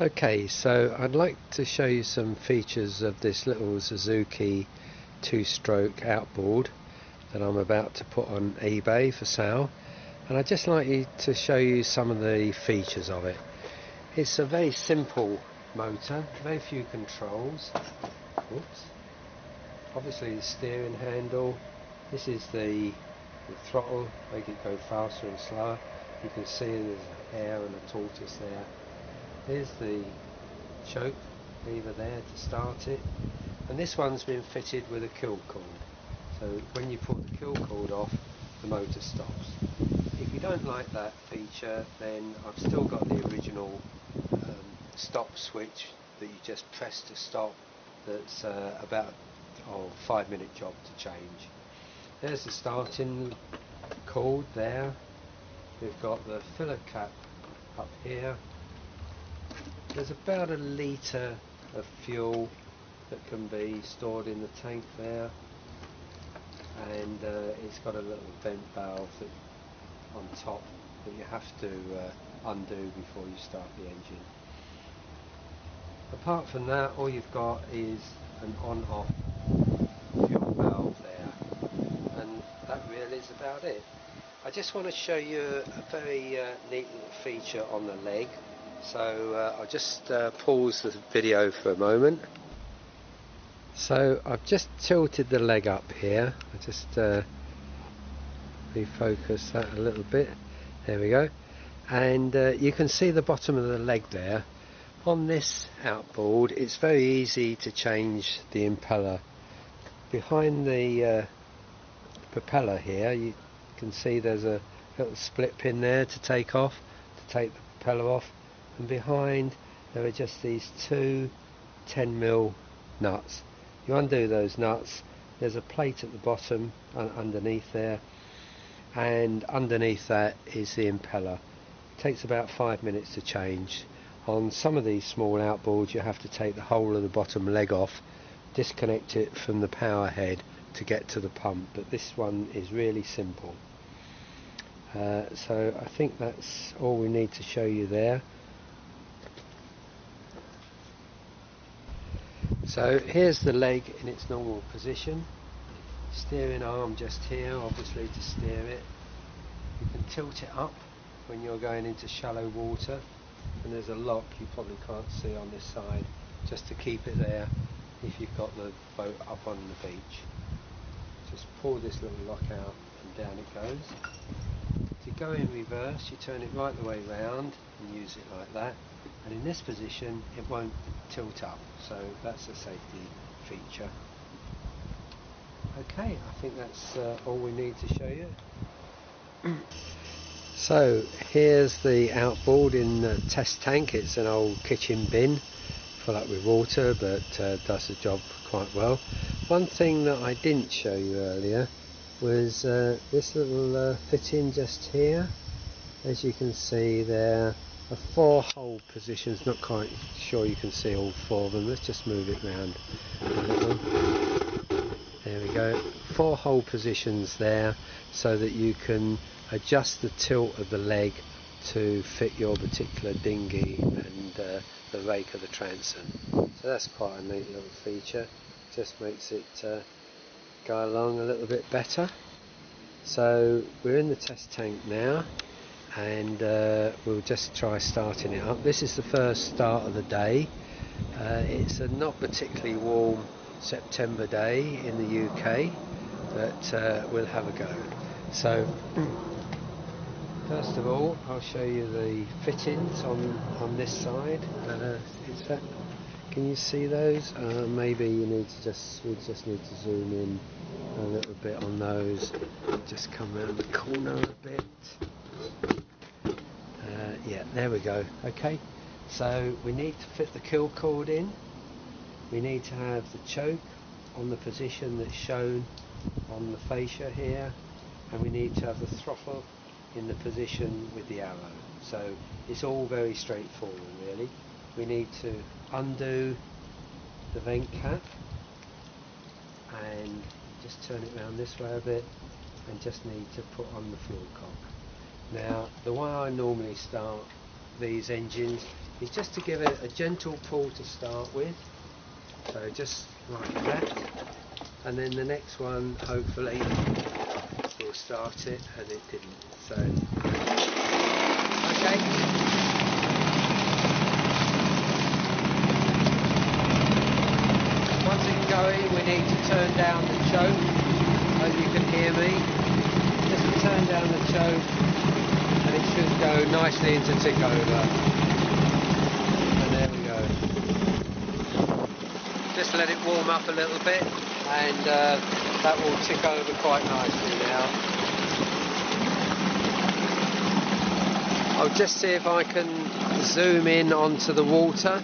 Okay, so I'd like to show you some features of this little Suzuki two-stroke outboard that I'm about to put on eBay for sale, and I'd just like to show you some of the features of it. It's a very simple motor, very few controls. Oops. Obviously the steering handle, this is the throttle, make it go faster and slower. You can see there's a hare and a tortoise there. Here's the choke lever there to start it, and this one's been fitted with a kill cord, so when you pull the kill cord off, the motor stops. If you don't like that feature, then I've still got the original stop switch that you just press to stop. That's about a 5-minute job to change. There's the starting cord there. We've got the filler cap up here. There's about a litre of fuel that can be stored in the tank there, and it's got a little vent valve on top that you have to undo before you start the engine. Apart from that, all you've got is an on-off fuel valve there, and that really is about it. I just want to show you a very neat little feature on the leg. So I'll just pause the video for a moment. So I've just tilted the leg up here. I just refocus that a little bit. There we go. And you can see the bottom of the leg there. On this outboard, it's very easy to change the impeller. Behind the propeller here, you can see there's a little split pin there to take the propeller off. And behind there are just these two 10mm nuts. You undo those nuts, there's a plate at the bottom underneath there, and underneath that is the impeller. It takes about 5 minutes to change. On some of these small outboards you have to take the whole of the bottom leg off, disconnect it from the power head to get to the pump, but this one is really simple. So I think that's all we need to show you there. So here's the leg in its normal position, steering arm just here obviously to steer it. You can tilt it up when you're going into shallow water, and there's a lock you probably can't see on this side just to keep it there if you've got the boat up on the beach. Just pull this little lock out and down it goes. To go in reverse, you turn it right the way round and use it like that, and in this position it won't tilt up, so that's a safety feature. Okay, I think that's all we need to show you. So here's the outboard in the test tank. It's an old kitchen bin full up with water, but does the job quite well. One thing that I didn't show you earlier was this little fitting just here. As you can see, there are 4 hole positions. Not quite sure you can see all 4 of them. Let's just move it round a little. There we go. 4 hole positions there, so that you can adjust the tilt of the leg to fit your particular dinghy and the rake of the transom. So that's quite a neat little feature. Just makes it go along a little bit better. So we're in the test tank now, and we'll just try starting it up. This is the first start of the day. It's a not particularly warm September day in the UK, but we'll have a go. So first of all, I'll show you the fittings on this side. Can you see those? Maybe we just need to zoom in a little bit on those. Just come around the corner a bit. Yeah, there we go. Okay, so we need to fit the kill cord in. We need to have the choke on the position that's shown on the fascia here, and we need to have the throttle in the position with the arrow. So it's all very straightforward really. We need to undo the vent cap and just turn it around this way a bit, and just need to put on the fuel cock. Now the way I normally start these engines is just to give it a gentle pull to start with, so just like that, and then the next one hopefully will start it, and it didn't. So okay, once it's going, we need to turn down the choke. Hope you can hear me. Just turn down the choke and it should go nicely into tick over. And there we go. Just let it warm up a little bit, and that will tick over quite nicely now. I'll just see if I can zoom in onto the water.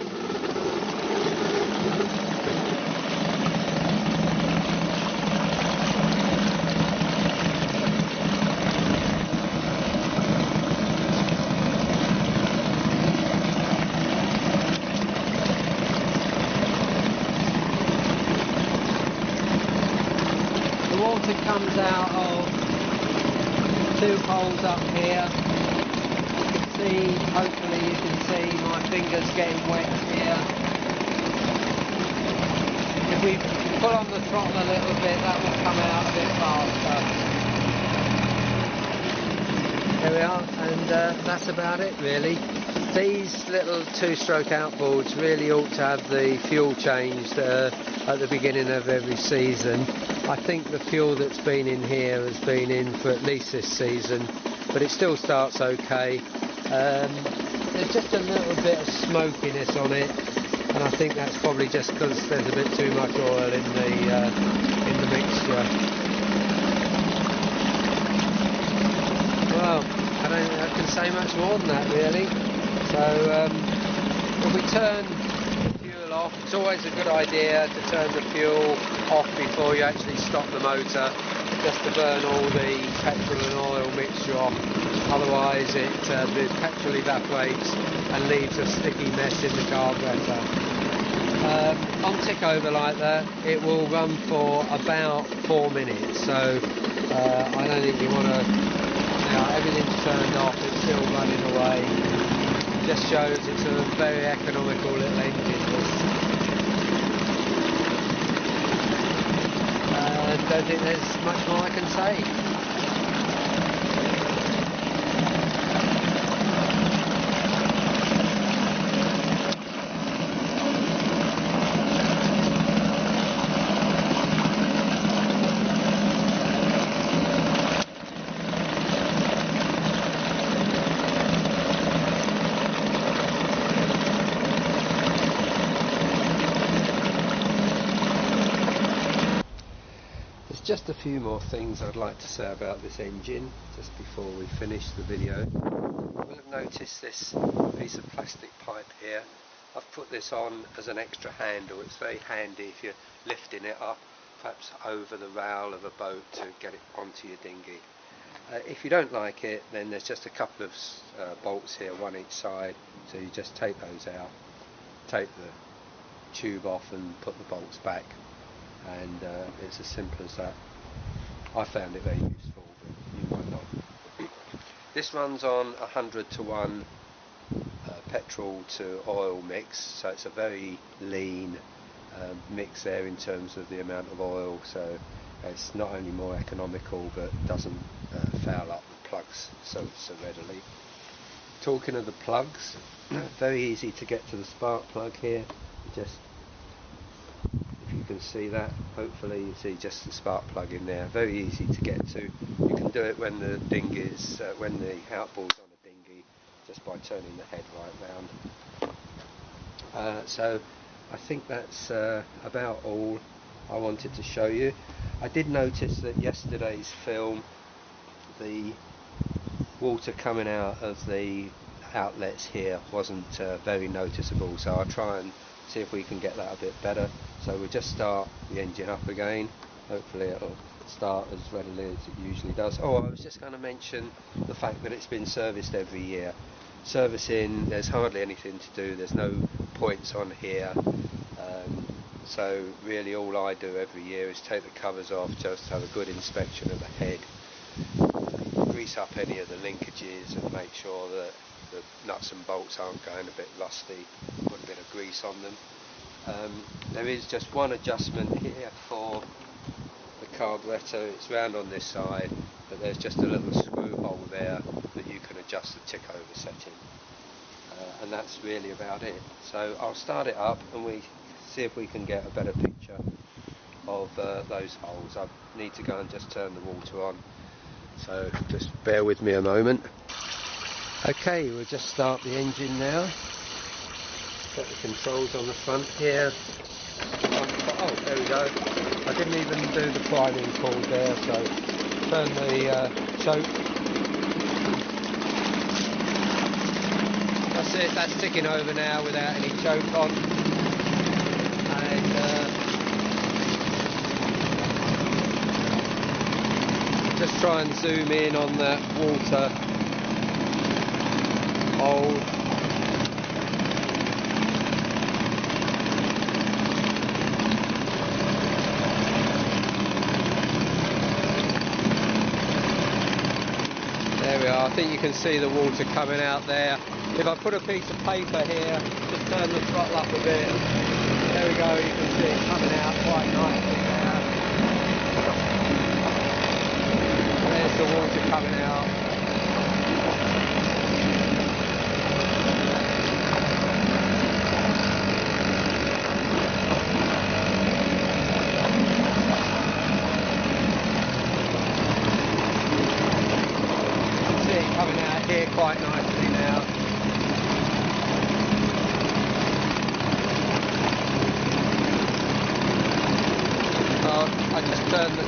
Water comes out of two holes up here. You can see, hopefully you can see my fingers getting wet here. If we pull on the throttle a little bit, that will come out a bit faster. There we are, and that's about it really. These little two-stroke outboards really ought to have the fuel changed at the beginning of every season. I think the fuel that's been in here has been in for at least this season, but it still starts okay. There's just a little bit of smokiness on it, and I think that's probably just because there's a bit too much oil in the mixture. Well, I don't think I can say much more than that really. So if we turn the fuel off, it's always a good idea to turn the fuel off before you actually stop the motor, just to burn all the petrol and oil mixture off. Otherwise the petrol evaporates and leaves a sticky mess in the carburetor. On tick over like that, it will run for about 4 minutes, so I don't think you want to, everything's turned off, it's still running away. Just shows it's a very economical little engine. I don't think there's much more I can say. Just a few more things I'd like to say about this engine just before we finish the video. You will have noticed this piece of plastic pipe here. I've put this on as an extra handle. It's very handy if you're lifting it up, perhaps over the rail of a boat, to get it onto your dinghy. If you don't like it, then there's just a couple of bolts here, one each side, so you just take those out, take the tube off and put the bolts back. And it's as simple as that. I found it very useful, but you might not. This runs on 100:1 petrol to oil mix, so it's a very lean mix there in terms of the amount of oil, so it's not only more economical but doesn't foul up the plugs so readily. Talking of the plugs, very easy to get to the spark plug here. Just, you can see that, hopefully you see just the spark plug in there, very easy to get to. You can do it when the dinghy's, when the outboard's on a dinghy, just by turning the head right round. So I think that's about all I wanted to show you. I did notice that yesterday's film, the water coming out of the outlets here wasn't very noticeable, so I'll try and see if we can get that a bit better. So we'll just start the engine up again. Hopefully it'll start as readily as it usually does. Oh, I was just going to mention the fact that it's been serviced every year. Servicing, there's hardly anything to do, there's no points on here, so really all I do every year is take the covers off, just have a good inspection of the head, grease up any of the linkages and make sure that the nuts and bolts aren't going a bit rusty, put a bit of grease on them. There is just one adjustment here for the carburettor. It's round on this side, but there's just a little screw hole there that you can adjust the tick over setting, and that's really about it. So I'll start it up and we see if we can get a better picture of those holes. I need to go and just turn the water on, so just bear with me a moment. Okay, we'll just start the engine now. Got the controls on the front here. Oh, there we go. I didn't even do the priming cord there, so turn the choke. That's it, that's ticking over now without any choke on. And just try and zoom in on that water hole. There we are, I think you can see the water coming out there. If I put a piece of paper here, just turn the throttle up a bit. There we go, you can see it coming out quite nicely there. There's the water coming out. See it coming out here quite nicely now. I just turned the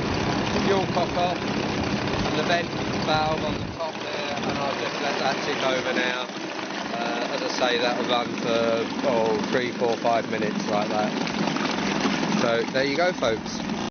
fuel cock off and the vent valve on the top there, and I'll just let that tick over now. As I say, that'll run for 3, 4, 5 minutes like that. So there you go, folks.